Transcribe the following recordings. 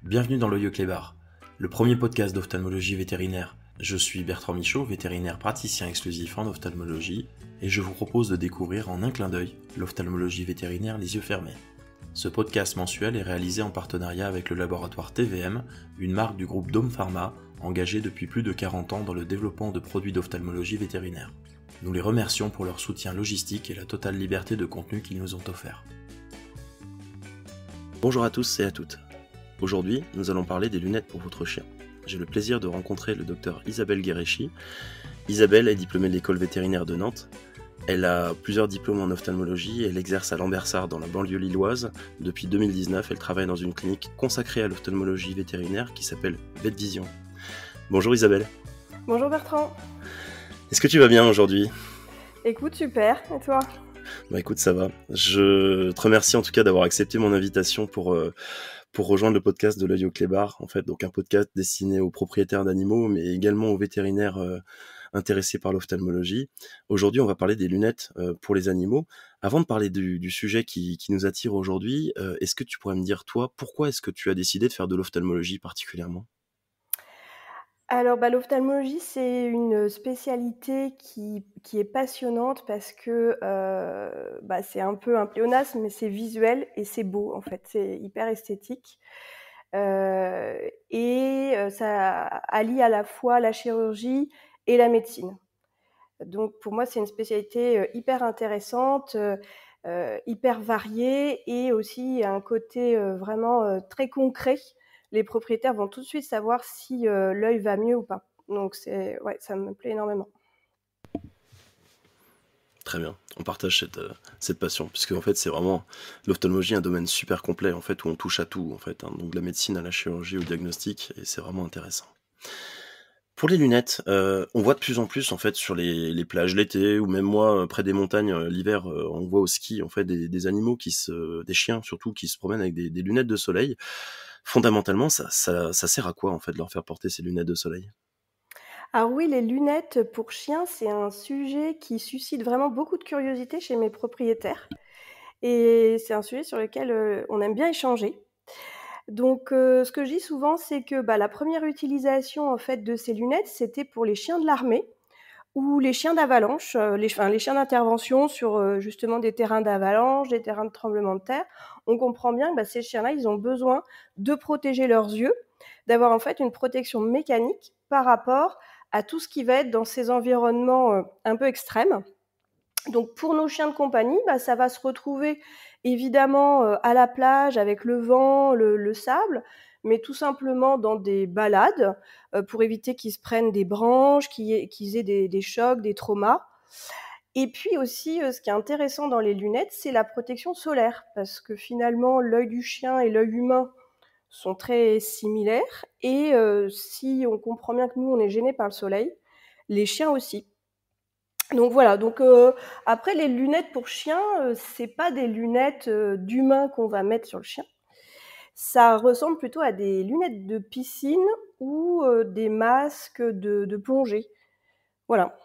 Bienvenue dans l'Œil Clébar, le premier podcast d'ophtalmologie vétérinaire. Je suis Bertrand Michaud, vétérinaire praticien exclusif en ophtalmologie, et je vous propose de découvrir en un clin d'œil l'ophtalmologie vétérinaire les yeux fermés. Ce podcast mensuel est réalisé en partenariat avec le laboratoire TVM, une marque du groupe Dome Pharma, engagée depuis plus de 40 ans dans le développement de produits d'ophtalmologie vétérinaire. Nous les remercions pour leur soutien logistique et la totale liberté de contenu qu'ils nous ont offert. Bonjour à tous et à toutes. Aujourd'hui, nous allons parler des lunettes pour votre chien. J'ai le plaisir de rencontrer le docteur Isabelle Guéréchi. Isabelle est diplômée de l'école vétérinaire de Nantes. Elle a plusieurs diplômes en ophtalmologie et elle exerce à Lambersart dans la banlieue lilloise. Depuis 2019, elle travaille dans une clinique consacrée à l'ophtalmologie vétérinaire qui s'appelle Vetvision. Bonjour Isabelle. Bonjour Bertrand. Est-ce que tu vas bien aujourd'hui ? Écoute, super. Et toi ? Bah écoute, ça va. Je te remercie en tout cas d'avoir accepté mon invitation pour rejoindre le podcast de l'Œil Clébar, en fait, donc un podcast destiné aux propriétaires d'animaux, mais également aux vétérinaires intéressés par l'ophtalmologie. Aujourd'hui, on va parler des lunettes pour les animaux. Avant de parler du sujet qui nous attire aujourd'hui, est-ce que tu pourrais me dire, toi, pourquoi est-ce que tu as décidé de faire de l'ophtalmologie particulièrement ? Alors, l'ophtalmologie, c'est une spécialité qui est passionnante parce que c'est un peu un pléonasme, mais c'est visuel et c'est beau, en fait. C'est hyper esthétique. Ça allie à la fois la chirurgie et la médecine. Donc, pour moi, c'est une spécialité hyper intéressante, hyper variée et aussi un côté vraiment très concret. Les propriétaires vont tout de suite savoir si l'œil va mieux ou pas. Donc, ça me plaît énormément. Très bien, on partage cette passion, puisque en fait c'est vraiment l'ophtalmologie, un domaine super complet en fait où on touche à tout en fait, hein, donc de la médecine à la chirurgie au diagnostic, et c'est vraiment intéressant. Pour les lunettes, on voit de plus en plus en fait sur les plages l'été ou même moi près des montagnes l'hiver, on voit au ski en fait des animaux des chiens surtout qui se promènent avec des lunettes de soleil. Fondamentalement, ça sert à quoi en fait de leur faire porter ces lunettes de soleil ? Alors oui, les lunettes pour chiens, c'est un sujet qui suscite vraiment beaucoup de curiosité chez mes propriétaires. Et c'est un sujet sur lequel on aime bien échanger. Donc, ce que je dis souvent, c'est que la première utilisation en fait de ces lunettes, c'était pour les chiens de l'armée ou les chiens d'avalanche, les chiens d'intervention sur justement des terrains d'avalanche, des terrains de tremblement de terre. On comprend bien que ces chiens-là, ils ont besoin de protéger leurs yeux, d'avoir en fait une protection mécanique par rapport à tout ce qui va être dans ces environnements un peu extrêmes. Donc pour nos chiens de compagnie, ça va se retrouver évidemment à la plage avec le vent, le sable, mais tout simplement dans des balades pour éviter qu'ils se prennent des branches, qu'ils aient des chocs, des traumas. Et puis aussi, ce qui est intéressant dans les lunettes, c'est la protection solaire, parce que finalement, l'œil du chien et l'œil humain sont très similaires, et si on comprend bien que nous, on est gênés par le soleil, les chiens aussi. Donc voilà, après les lunettes pour chiens, c'est pas des lunettes d'humain qu'on va mettre sur le chien. Ça ressemble plutôt à des lunettes de piscine ou des masques de plongée. Voilà.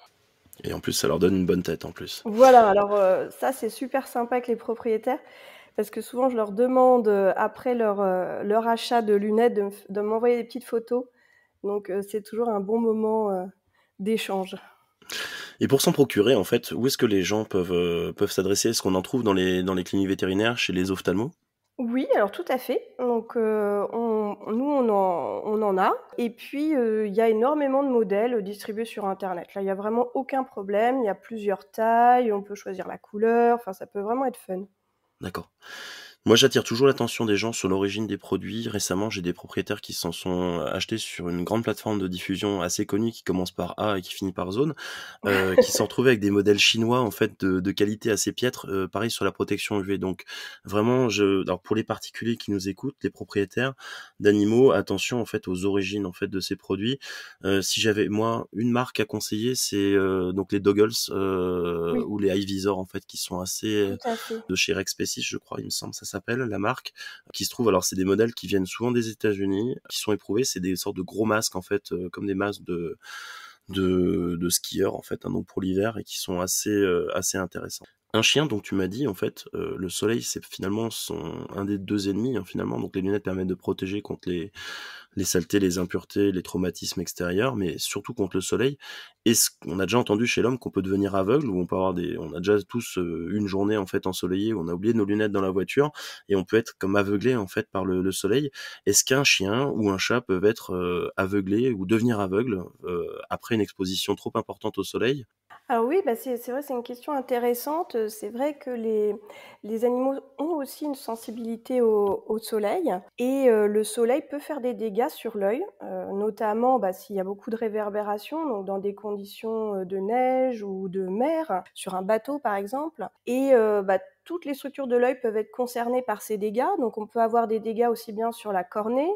Et en plus, ça leur donne une bonne tête en plus. Voilà, alors ça c'est super sympa avec les propriétaires parce que souvent je leur demande après leur achat de lunettes de m'envoyer des petites photos. Donc c'est toujours un bon moment d'échange. Et pour s'en procurer, en fait, où est-ce que les gens peuvent s'adresser ? Est-ce qu'on en trouve dans les cliniques vétérinaires, chez les ophtalmos ? Oui, alors tout à fait. Donc on en a. Et puis il y a énormément de modèles distribués sur Internet. Là, il y a vraiment aucun problème. Il y a plusieurs tailles. On peut choisir la couleur. Enfin, ça peut vraiment être fun. D'accord. Moi, j'attire toujours l'attention des gens sur l'origine des produits. Récemment, j'ai des propriétaires qui s'en sont achetés sur une grande plateforme de diffusion assez connue qui commence par A et qui finit par Zone, qui s'en retrouvaient avec des modèles chinois en fait de qualité assez piètre. Pareil sur la protection UV. Donc vraiment, alors pour les particuliers qui nous écoutent, les propriétaires d'animaux, attention en fait aux origines en fait de ces produits. Si j'avais moi une marque à conseiller, c'est donc les Doggles Oui. ou les iVisor en fait qui sont assez Tout à fait. de chez Rexpecis, je crois, il me semble, ça s'appelle, la marque, qui se trouve, alors c'est des modèles qui viennent souvent des États-Unis, qui sont éprouvés, c'est des sortes de gros masques, en fait, comme des masques de skieurs, en fait, hein, donc pour l'hiver, et qui sont assez intéressants. Un chien, donc tu m'as dit, en fait, le soleil, c'est finalement un des 2 ennemis, hein, finalement, donc les lunettes permettent de protéger contre les saletés, les impuretés, les traumatismes extérieurs, mais surtout contre le soleil. Est-ce qu'on a déjà entendu chez l'homme qu'on peut devenir aveugle ou on peut avoir on a déjà tous une journée en fait ensoleillée où on a oublié nos lunettes dans la voiture et on peut être comme aveuglé en fait par le soleil. Est-ce qu'un chien ou un chat peuvent être aveuglés ou devenir aveugles après une exposition trop importante au soleil? Alors oui, bah, c'est vrai, c'est une question intéressante. C'est vrai que les animaux ont aussi une sensibilité au soleil et le soleil peut faire des dégâts sur l'œil, notamment, bah, s'il y a beaucoup de réverbération, donc dans des conditions, de neige ou de mer, sur un bateau par exemple et bah, toutes les structures de l'œil peuvent être concernées par ces dégâts. Donc on peut avoir des dégâts aussi bien sur la cornée,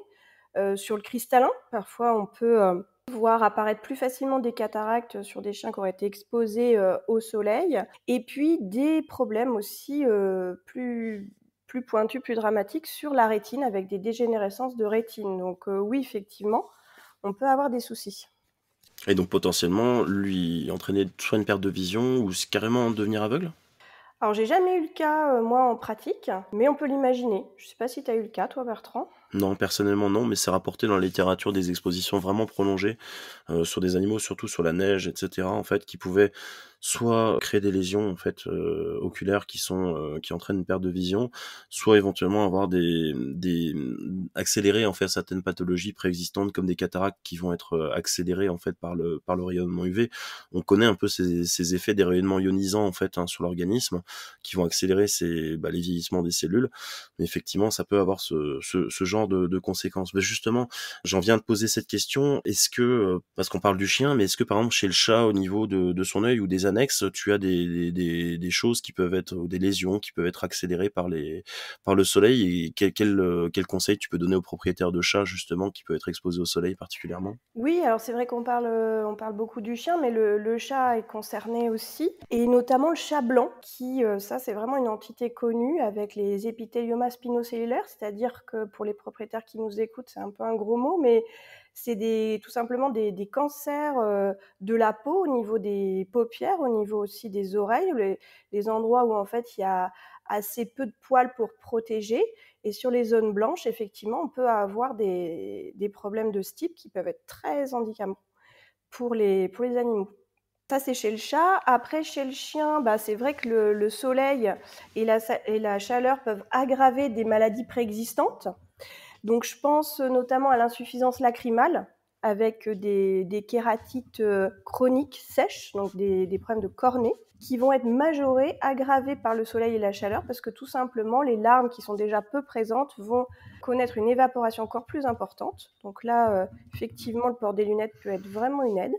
sur le cristallin. Parfois on peut, voir apparaître plus facilement des cataractes sur des chiens qui auraient été exposés au soleil. Et puis des problèmes aussi plus pointus, plus dramatiques sur la rétine avec des dégénérescences de rétine. Donc oui, effectivement, on peut avoir des soucis. Et donc potentiellement lui entraîner soit une perte de vision ou carrément devenir aveugle? Alors j'ai jamais eu le cas, moi, en pratique, mais on peut l'imaginer. Je sais pas si tu as eu le cas, toi, Bertrand? Non, personnellement non, mais c'est rapporté dans la littérature des expositions vraiment prolongées, sur des animaux, surtout sur la neige et cetera, en fait, qui pouvaient soit créer des lésions, en fait, oculaires qui entraînent une perte de vision, soit éventuellement avoir accélérer, en fait, certaines pathologies préexistantes comme des cataractes qui vont être, accélérées, en fait, par le rayonnement UV. On connaît un peu ces effets des rayonnements ionisants, en fait, hein, sur l'organisme, qui vont accélérer les vieillissements des cellules. Mais effectivement, ça peut avoir ce genre de conséquences. Mais justement, j'en viens de poser cette question. Est-ce que, parce qu'on parle du chien, mais est-ce que par exemple chez le chat, au niveau de son œil ou des annexes, tu as des choses qui peuvent être, ou des lésions qui peuvent être accélérées par le soleil et quel conseil tu peux donner aux propriétaires de chats justement qui peut être exposé au soleil particulièrement? Oui, alors c'est vrai on parle beaucoup du chien, mais le chat est concerné aussi et notamment le chat blanc qui, ça c'est vraiment une entité connue avec les épithéliomas spinocellulaires, c'est-à-dire que pour les propriétaires qui nous écoutent, c'est un peu un gros mot, mais c'est tout simplement des cancers, de la peau au niveau des paupières, au niveau aussi des oreilles, les endroits où en fait il y a assez peu de poils pour protéger et sur les zones blanches, effectivement, on peut avoir des problèmes de ce type qui peuvent être très handicapants pour les animaux. Ça, c'est chez le chat. Après, chez le chien, bah, c'est vrai que le soleil et la chaleur peuvent aggraver des maladies préexistantes. Donc, je pense notamment à l'insuffisance lacrymale avec des kératites chroniques sèches, donc des problèmes de cornée, qui vont être majorés, aggravés par le soleil et la chaleur, parce que tout simplement, les larmes qui sont déjà peu présentes vont connaître une évaporation encore plus importante. Donc là, effectivement, le port des lunettes peut être vraiment une aide.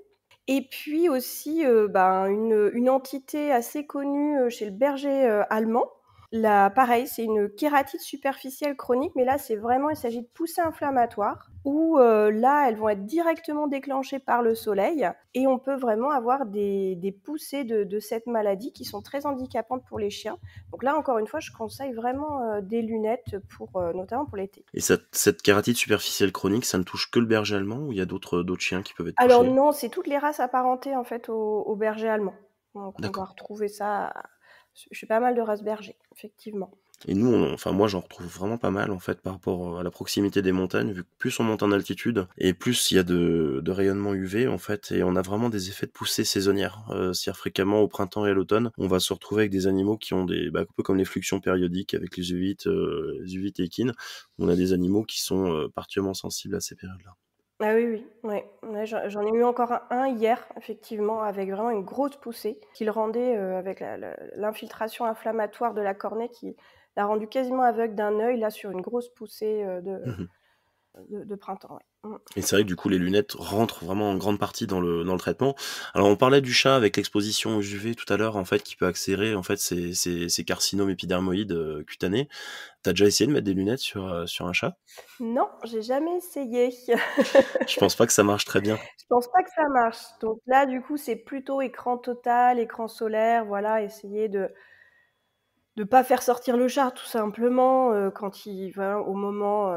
Et puis aussi, une entité assez connue chez le berger allemand. Là, pareil, c'est une kératite superficielle chronique, mais là, il s'agit de poussées inflammatoires où là, elles vont être directement déclenchées par le soleil et on peut vraiment avoir des poussées de cette maladie qui sont très handicapantes pour les chiens. Donc là, encore une fois, je conseille vraiment des lunettes notamment pour l'été. Et cette kératite superficielle chronique, ça ne touche que le berger allemand ou il y a d'autres chiens qui peuvent être Alors touchés? non, c'est toutes les races apparentées en fait au berger allemand. Donc on va D'accord. retrouver ça chez pas mal de races bergers, effectivement. Et nous, enfin moi, j'en retrouve vraiment pas mal en fait par rapport à la proximité des montagnes, vu que plus on monte en altitude et plus il y a de rayonnement UV en fait, et on a vraiment des effets de poussée saisonnière. C'est-à-dire fréquemment au printemps et à l'automne, on va se retrouver avec des animaux qui ont un peu comme les fluxions périodiques avec les uvites et équines. On a des animaux qui sont particulièrement sensibles à ces périodes-là. Ah oui, oui, ouais. Ouais, j'en ai eu encore un hier, effectivement, avec vraiment une grosse poussée qui le rendait, avec l'infiltration inflammatoire de la cornée qui l'a rendu quasiment aveugle d'un œil, là, sur une grosse poussée Mhm. de printemps. Ouais. Et c'est vrai que du coup, les lunettes rentrent vraiment en grande partie dans le traitement. Alors, on parlait du chat avec l'exposition aux UV tout à l'heure, en fait, qui peut accélérer en fait ces carcinomes épidermoïdes cutanés. T'as déjà essayé de mettre des lunettes sur un chat? Non, j'ai jamais essayé. Je pense pas que ça marche très bien. Je pense pas que ça marche. Donc là, du coup, c'est plutôt écran total, écran solaire, voilà, essayer de pas faire sortir le chat tout simplement quand il va au moment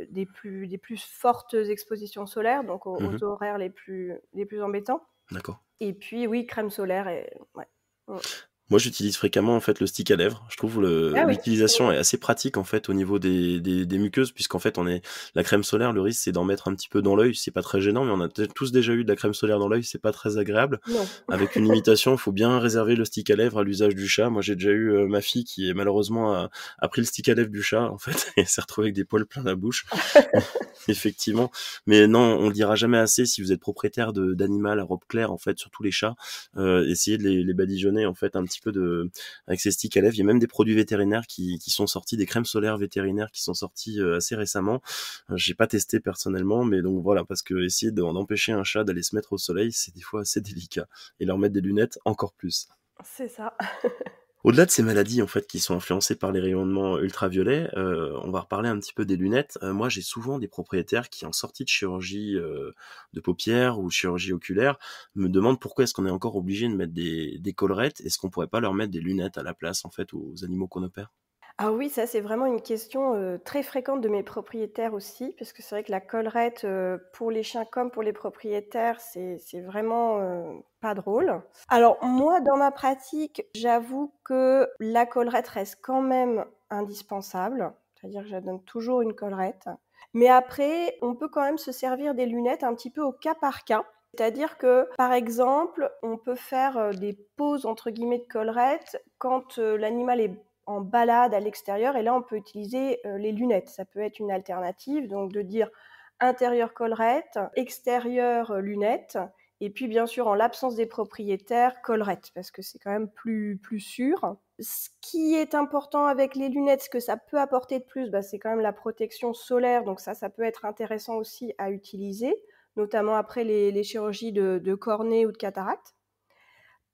des plus fortes expositions solaires, donc aux Mmh. horaires les plus embêtants. D'accord. Et puis oui, crème solaire et ouais. Mmh. Moi, j'utilise fréquemment en fait le stick à lèvres. Je trouve Ah oui. l'utilisation est assez pratique en fait au niveau des muqueuses, puisqu'en fait la crème solaire, le risque c'est d'en mettre un petit peu dans l'œil. C'est pas très gênant, mais on a peut-être tous déjà eu de la crème solaire dans l'œil, c'est pas très agréable. Non. Avec une limitation, il faut bien réserver le stick à lèvres à l'usage du chat. Moi, j'ai déjà eu ma fille qui est malheureusement a pris le stick à lèvres du chat en fait et s'est retrouvée avec des poils plein la bouche. Effectivement, mais non, on le dira jamais assez. Si vous êtes propriétaire d'animal à robe claire, en fait, surtout les chats, essayez de les badigeonner en fait un petit peu avec ces sticks à lèvres. Il y a même des produits vétérinaires qui sont sortis, des crèmes solaires vétérinaires qui sont sortis assez récemment. J'ai pas testé personnellement, mais donc voilà, parce que essayer d'empêcher un chat d'aller se mettre au soleil, c'est des fois assez délicat, et leur mettre des lunettes encore plus. C'est ça. Au-delà de ces maladies en fait qui sont influencées par les rayonnements ultraviolets, on va reparler un petit peu des lunettes. Moi, j'ai souvent des propriétaires qui, en sortie de chirurgie de paupières ou chirurgie oculaire, me demandent pourquoi est-ce qu'on est encore obligé de mettre des collerettes. Est-ce qu'on pourrait pas leur mettre des lunettes à la place en fait aux animaux qu'on opère? Ah oui, ça c'est vraiment une question, très fréquente de mes propriétaires aussi, parce que c'est vrai que la collerette, pour les chiens comme pour les propriétaires, c'est vraiment, pas drôle. Alors moi, dans ma pratique, j'avoue que la collerette reste quand même indispensable, c'est-à-dire que je donne toujours une collerette. Mais après, on peut quand même se servir des lunettes un petit peu au cas par cas. C'est-à-dire que, par exemple, on peut faire, des «pauses» entre guillemets de collerette quand, l'animal est en balade à l'extérieur, et là on peut utiliser les lunettes. Ça peut être une alternative, donc de dire intérieur collerette, extérieur lunettes, et puis bien sûr en l'absence des propriétaires, collerette, parce que c'est quand même plus sûr. Ce qui est important avec les lunettes, ce que ça peut apporter de plus, c'est quand même la protection solaire, donc ça peut être intéressant aussi à utiliser, notamment après les chirurgies de cornée ou de cataracte.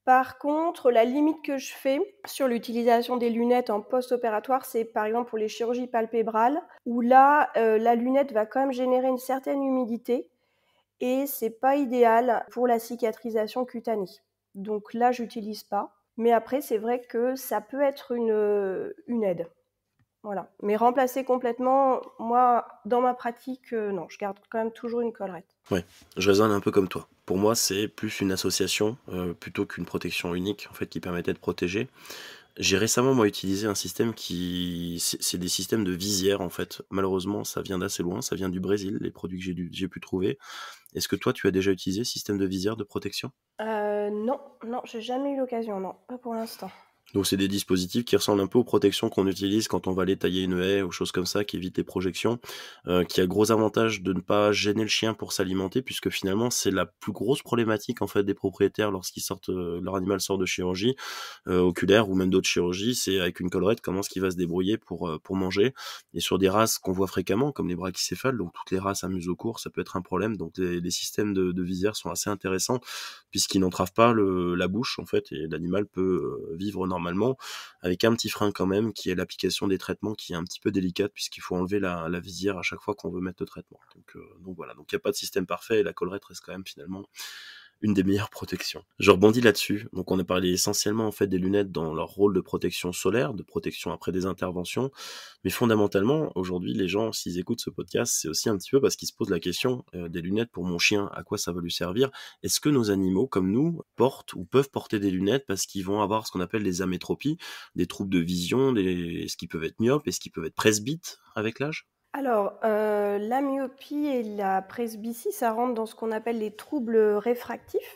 Par contre, la limite que je fais sur l'utilisation des lunettes en post-opératoire, c'est par exemple pour les chirurgies palpébrales, où là, la lunette va quand même générer une certaine humidité et c'est pas idéal pour la cicatrisation cutanée. Donc là, j'utilise pas. Mais après, c'est vrai que ça peut être une aide. Voilà. Mais remplacer complètement, moi, dans ma pratique, non, je garde quand même toujours une collerette. Ouais, je raisonne un peu comme toi. Pour moi, c'est plus une association plutôt qu'une protection unique en fait qui permettait de protéger. J'ai récemment moi utilisé un système c'est des systèmes de visière en fait. Malheureusement, ça vient d'assez loin, ça vient du Brésil, les produits que j'ai pu trouver. Est-ce que toi tu as déjà utilisé système de visière de protection? Non, non, j'ai jamais eu l'occasion, non, pas pour l'instant. Donc c'est des dispositifs qui ressemblent un peu aux protections qu'on utilise quand on va aller tailler une haie ou choses comme ça, qui évitent les projections, qui a gros avantage de ne pas gêner le chien pour s'alimenter, puisque finalement c'est la plus grosse problématique en fait des propriétaires lorsqu'ils sortent, leur animal sort de chirurgie oculaire ou même d'autres chirurgies, c'est avec une collerette comment est-ce qu'il va se débrouiller pour manger. Et sur des races qu'on voit fréquemment, comme les brachycéphales, donc toutes les races à museau court, ça peut être un problème. Donc les systèmes de visière sont assez intéressants puisqu'ils n'entravent pas la bouche en fait, et l'animal peut vivre normalement, avec un petit frein quand même, qui est l'application des traitements, qui est un petit peu délicate, puisqu'il faut enlever la visière à chaque fois qu'on veut mettre le traitement. Donc voilà, donc il n'y a pas de système parfait, et la collerette reste quand même finalement une des meilleures protections. Je rebondis là-dessus. Donc on a parlé essentiellement en fait des lunettes dans leur rôle de protection solaire, de protection après des interventions, mais fondamentalement aujourd'hui les gens, s'ils écoutent ce podcast, c'est aussi un petit peu parce qu'ils se posent la question des lunettes pour mon chien, à quoi ça va lui servir? Est-ce que nos animaux comme nous portent ou peuvent porter des lunettes parce qu'ils vont avoir ce qu'on appelle les amétropies, des troubles de vision, est-ce qu'ils peuvent être myopes, est-ce qu'ils peuvent être presbytes avec l'âge? Alors, la myopie et la presbytie, ça rentre dans ce qu'on appelle les troubles réfractifs.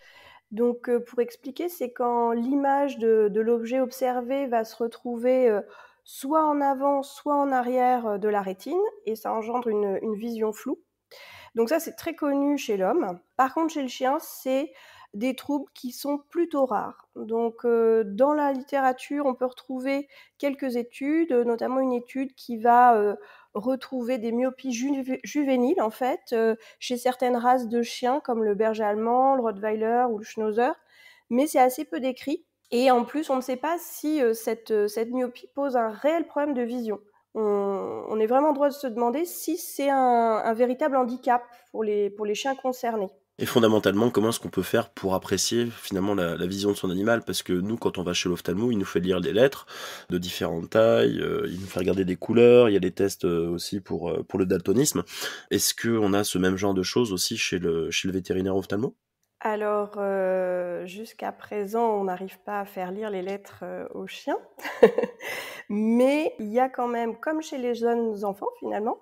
Donc, pour expliquer, c'est quand l'image de l'objet observé va se retrouver, soit en avant, soit en arrière, de la rétine, et ça engendre une vision floue. Donc ça, c'est très connu chez l'homme. Par contre, chez le chien, c'est des troubles qui sont plutôt rares. Donc, dans la littérature, on peut retrouver quelques études, notamment une étude qui va retrouver des myopies juvéniles, en fait, chez certaines races de chiens, comme le berger allemand, le rottweiler ou le schnauzer, mais c'est assez peu décrit. Et en plus, on ne sait pas si cette myopie pose un réel problème de vision. On est vraiment en droit de se demander si c'est un véritable handicap pour les chiens concernés. Et fondamentalement, comment est-ce qu'on peut faire pour apprécier finalement la vision de son animal? Parce que nous, quand on va chez l'ophtalmo, il nous fait lire des lettres de différentes tailles, il nous fait regarder des couleurs, il y a des tests aussi pour le daltonisme. Est-ce qu'on a ce même genre de choses aussi chez le vétérinaire ophtalmo? Alors, jusqu'à présent, on n'arrive pas à faire lire les lettres, aux chiens. Mais il y a quand même, comme chez les jeunes enfants finalement,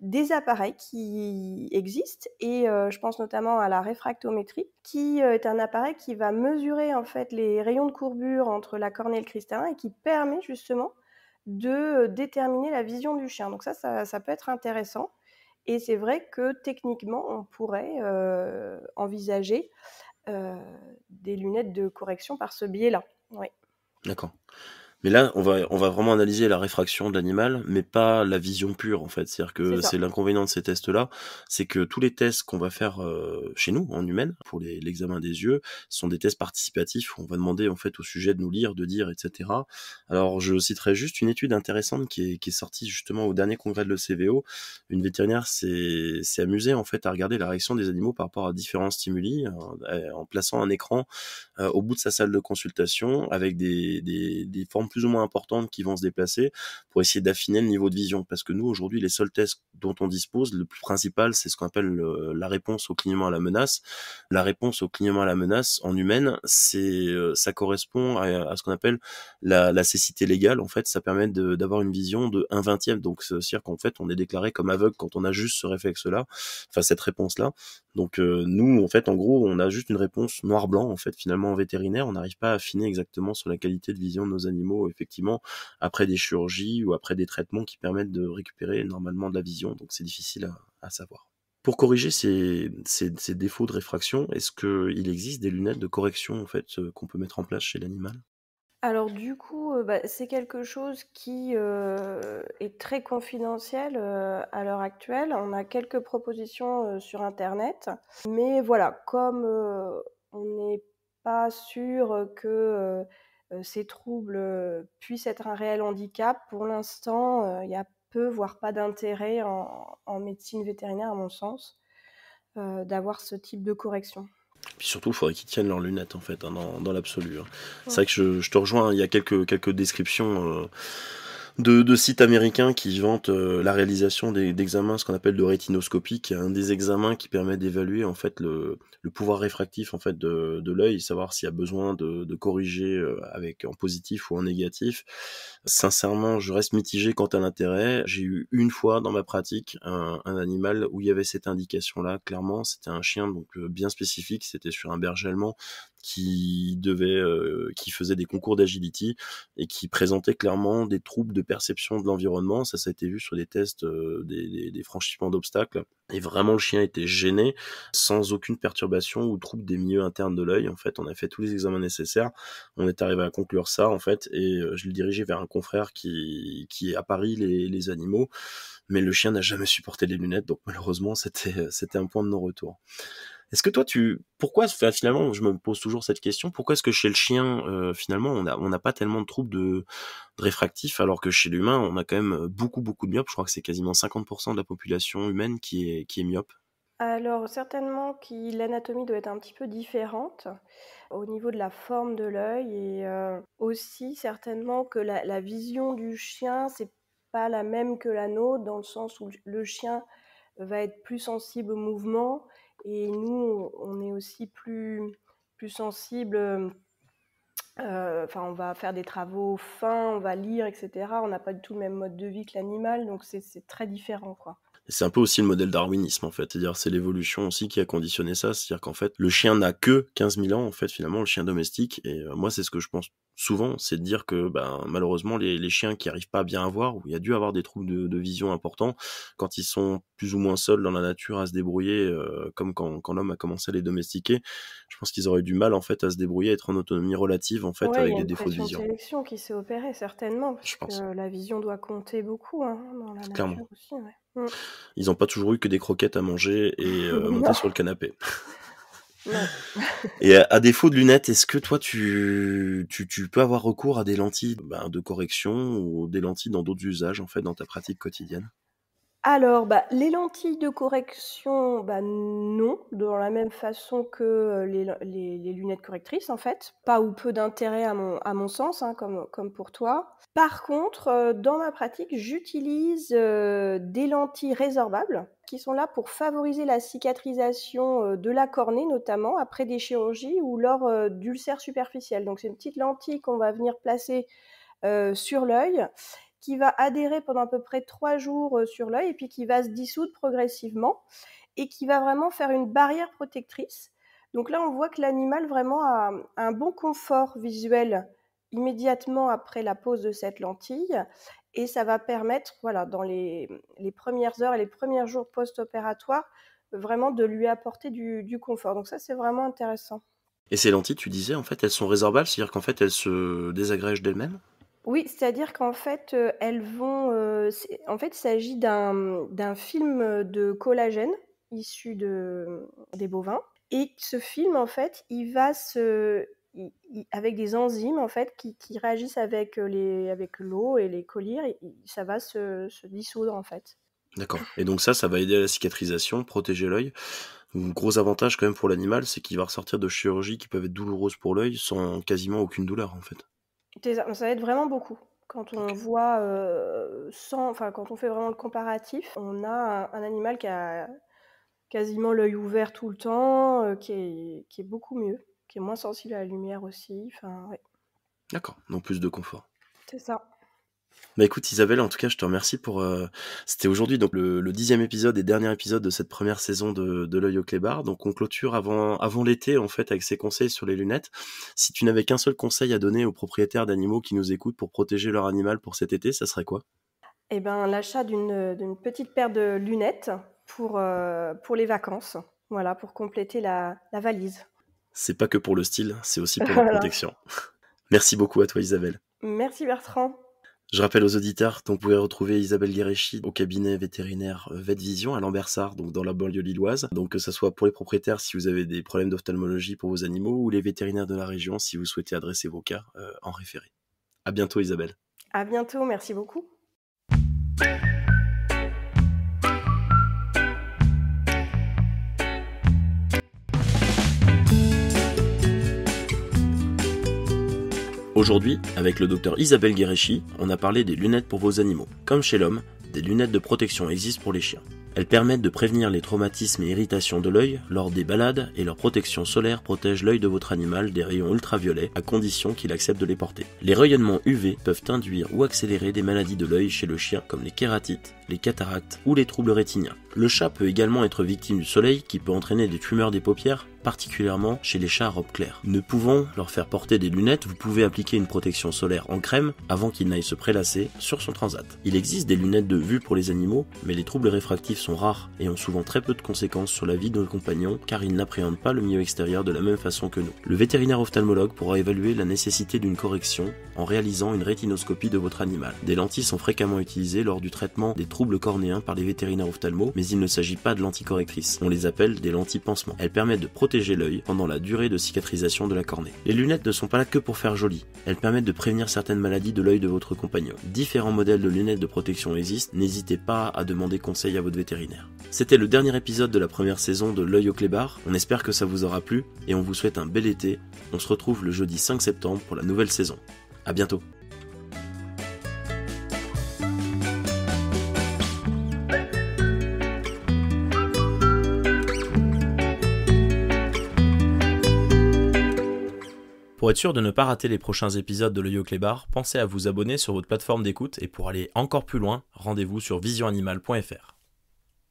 des appareils qui existent et je pense notamment à la réfractométrie qui, est un appareil qui va mesurer en fait les rayons de courbure entre la cornée et le cristallin et qui permet justement de, déterminer la vision du chien. Donc ça peut être intéressant et c'est vrai que techniquement, on pourrait, envisager, heu, des lunettes de correction par ce biais-là. Oui, D'accord. Mais là, on va vraiment analyser la réfraction de l'animal, mais pas la vision pure, en fait. C'est-à-dire c'est que ça. c'est l'inconvénient de ces tests-là, c'est que tous les tests qu'on va faire chez nous, en humaine, pour l'examen des yeux, sont des tests participatifs où on va demander en fait au sujet de nous lire, de dire, etc. Alors, je citerai juste une étude intéressante qui est sortie justement au dernier congrès de l'ECVO. Une vétérinaire s'est amusée en fait à regarder la réaction des animaux par rapport à différents stimuli en plaçant un écran au bout de sa salle de consultation avec des formes plus ou moins importantes qui vont se déplacer pour essayer d'affiner le niveau de vision. Parce que nous, aujourd'hui, les seuls tests dont on dispose, le plus principal, c'est ce qu'on appelle la réponse au clignement à la menace. La réponse au clignement à la menace en humaine, ça correspond à ce qu'on appelle la cécité légale. En fait, ça permet d'avoir une vision de 1/20. Donc, c'est-à-dire qu'en fait, on est déclaré comme aveugle quand on a juste ce réflexe-là, enfin cette réponse-là. Donc nous, en fait, en gros, on a juste une réponse noir-blanc, en fait, finalement, en vétérinaire. On n'arrive pas à affiner exactement sur la qualité de vision de nos animaux, effectivement, après des chirurgies ou après des traitements qui permettent de récupérer normalement de la vision. Donc c'est difficile à savoir. Pour corriger ces défauts de réfraction, est-ce qu'il existe des lunettes de correction, en fait, qu'on peut mettre en place chez l'animal? Alors du coup, c'est quelque chose qui, est très confidentiel, à l'heure actuelle. On a quelques propositions, sur internet, mais voilà, comme, on n'est pas sûr, que, ces troubles, puissent être un réel handicap, pour l'instant, il y a peu, voire pas d'intérêt en médecine vétérinaire à mon sens, d'avoir ce type de correction. Puis surtout, il faudrait qu'ils tiennent leurs lunettes, en fait, hein, dans l'absolu, hein. C'est Mmh. vrai que je te rejoins, hein, il y a quelques descriptions de sites américains qui vantent la réalisation d'examens, ce qu'on appelle de rétinoscopie, qui est un des examens qui permet d'évaluer en fait le pouvoir réfractif en fait de l'œil, savoir s'il y a besoin de corriger avec en positif ou en négatif. Sincèrement, je reste mitigé quant à l'intérêt. J'ai eu une fois dans ma pratique un animal où il y avait cette indication-là. Clairement, c'était un chien donc bien spécifique. C'était sur un berger allemand qui faisait des concours d'agility et qui présentait clairement des troubles de perception de l'environnement. Ça a été vu sur des tests des franchissements d'obstacles. Et vraiment, le chien était gêné, sans aucune perturbation ou trouble des milieux internes de l'œil. En fait, on a fait tous les examens nécessaires. On est arrivé à conclure ça, en fait, et je l'ai dirigé vers un confrère qui est à Paris, les animaux. Mais le chien n'a jamais supporté les lunettes, donc malheureusement, c'était un point de non-retour. Est-ce que toi, pourquoi, enfin, finalement, je me pose toujours cette question, pourquoi est-ce que chez le chien, finalement, on n'a pas tellement de troubles de réfractifs, alors que chez l'humain, on a quand même beaucoup, beaucoup de myopes. Je crois que c'est quasiment 50% de la population humaine qui est myope. Alors certainement l'anatomie doit être un petit peu différente au niveau de la forme de l'œil et aussi certainement que la vision du chien, c'est pas la même que la nôtre dans le sens où le chien va être plus sensible au mouvement et nous, on est aussi plus sensible, enfin on va faire des travaux fins, on va lire et cetera. On n'a pas du tout le même mode de vie que l'animal, donc c'est très différent, quoi. C'est un peu aussi le modèle darwinisme, en fait. C'est-à-dire, c'est l'évolution aussi qui a conditionné ça. C'est-à-dire qu'en fait, le chien n'a que 15 000 ans, en fait, finalement, le chien domestique. Et moi, c'est ce que je pense souvent, c'est de dire que, ben, malheureusement, les chiens qui arrivent pas à bien voir, où il y a dû avoir des troubles de vision importants, quand ils sont plus ou moins seuls dans la nature à se débrouiller, comme quand l'homme a commencé à les domestiquer, je pense qu'ils auraient du mal, en fait, à se débrouiller, à être en autonomie relative, en fait, Ouais, il y avec a des une défauts de pression de vision, sélection qui s'est opérée certainement, je parce pense. que la vision doit compter beaucoup, hein, dans la Clairement. nature aussi, ouais. Mmh. Ils ont pas toujours eu que des croquettes à manger et monter Non, sur le canapé. non. Et à défaut de lunettes, est-ce que toi tu peux avoir recours à des lentilles, ben, de correction ou des lentilles dans d'autres usages, en fait, dans ta pratique quotidienne? Alors, bah, les lentilles de correction, bah, non, dans la même façon que les lunettes correctrices, en fait. Pas ou peu d'intérêt à mon sens, hein, comme pour toi. Par contre, dans ma pratique, j'utilise des lentilles résorbables qui sont là pour favoriser la cicatrisation de la cornée, notamment après des chirurgies ou lors d'ulcères superficiels. Donc, c'est une petite lentille qu'on va venir placer sur l'œil, qui va adhérer pendant à peu près 3 jours sur l'œil et puis qui va se dissoudre progressivement et qui va vraiment faire une barrière protectrice. Donc là, on voit que l'animal vraiment a un bon confort visuel immédiatement après la pose de cette lentille et ça va permettre, voilà, dans les premières heures et les premiers jours post-opératoires, vraiment de lui apporter du confort. Donc ça, c'est vraiment intéressant. Et ces lentilles, tu disais, en fait, elles sont résorbables, c'est-à-dire qu'en fait, elles se désagrègent d'elles-mêmes? Oui, c'est-à-dire qu'en fait, elles vont, en fait, il s'agit d'un film de collagène issu des bovins et ce film, en fait, il va se il avec des enzymes, en fait, qui réagissent avec, avec l'eau et les collyres et ça va se dissoudre, en fait. D'accord. Et donc ça va aider à la cicatrisation, protéger l'œil. Un gros avantage quand même pour l'animal, c'est qu'il va ressortir de chirurgies qui peuvent être douloureuses pour l'œil sans quasiment aucune douleur, en fait. Ça aide vraiment beaucoup. Quand on OK. voit, quand on fait vraiment le comparatif, on a un animal qui a quasiment l'œil ouvert tout le temps, qui est beaucoup mieux, qui est moins sensible à la lumière aussi, enfin, ouais, D'accord, donc plus de confort. c'est ça. Bah, écoute Isabelle, en tout cas, je te remercie c'était aujourd'hui donc le 10e épisode et dernier épisode de cette première saison de L'Œil au clébard. Donc on clôture avant l'été, en fait, avec ces conseils sur les lunettes. Si tu n'avais qu'un seul conseil à donner aux propriétaires d'animaux qui nous écoutent pour protéger leur animal pour cet été, ça serait quoi? Et ben, l'achat d'une petite paire de lunettes pour les vacances, voilà, pour compléter la valise. C'est pas que pour le style, c'est aussi pour la Voilà. protection. Merci beaucoup à toi Isabelle. Merci Bertrand. Je rappelle aux auditeurs que vous pouvez retrouver Isabelle Guéréchi au cabinet vétérinaire Vetvision à Lambersart, donc dans la banlieue lilloise. Donc que ce soit pour les propriétaires si vous avez des problèmes d'ophtalmologie pour vos animaux ou les vétérinaires de la région si vous souhaitez adresser vos cas en référé. À bientôt Isabelle. À bientôt, merci beaucoup. Aujourd'hui, avec le docteur Isabelle Guéréchi, on a parlé des lunettes pour vos animaux. Comme chez l'homme, des lunettes de protection existent pour les chiens. Elles permettent de prévenir les traumatismes et irritations de l'œil lors des balades et leur protection solaire protège l'œil de votre animal des rayons ultraviolets à condition qu'il accepte de les porter. Les rayonnements UV peuvent induire ou accélérer des maladies de l'œil chez le chien comme les kératites, les cataractes ou les troubles rétiniens. Le chat peut également être victime du soleil qui peut entraîner des tumeurs des paupières, particulièrement chez les chats à robe claire. Ne pouvant leur faire porter des lunettes, vous pouvez appliquer une protection solaire en crème avant qu'il n'aille se prélasser sur son transat. Il existe des lunettes de vue pour les animaux, mais les troubles réfractifs sont rares et ont souvent très peu de conséquences sur la vie de nos compagnons car ils n'appréhendent pas le milieu extérieur de la même façon que nous. Le vétérinaire ophtalmologue pourra évaluer la nécessité d'une correction en réalisant une rétinoscopie de votre animal. Des lentilles sont fréquemment utilisées lors du traitement des troubles cornéens par les vétérinaires ophtalmos, mais il ne s'agit pas de lentilles correctrices. On les appelle des lentilles pansement. Elles permettent de protéger l'œil pendant la durée de cicatrisation de la cornée. Les lunettes ne sont pas là que pour faire joli. Elles permettent de prévenir certaines maladies de l'œil de votre compagnon. Différents modèles de lunettes de protection existent, n'hésitez pas à demander conseil à votre vétérinaire. C'était le dernier épisode de la première saison de L'Œil au clébard. On espère que ça vous aura plu et on vous souhaite un bel été. On se retrouve le jeudi 5 septembre pour la nouvelle saison. À bientôt. Pour être sûr de ne pas rater les prochains épisodes de L'Œil au clébard, pensez à vous abonner sur votre plateforme d'écoute et pour aller encore plus loin, rendez-vous sur visionanimal.fr.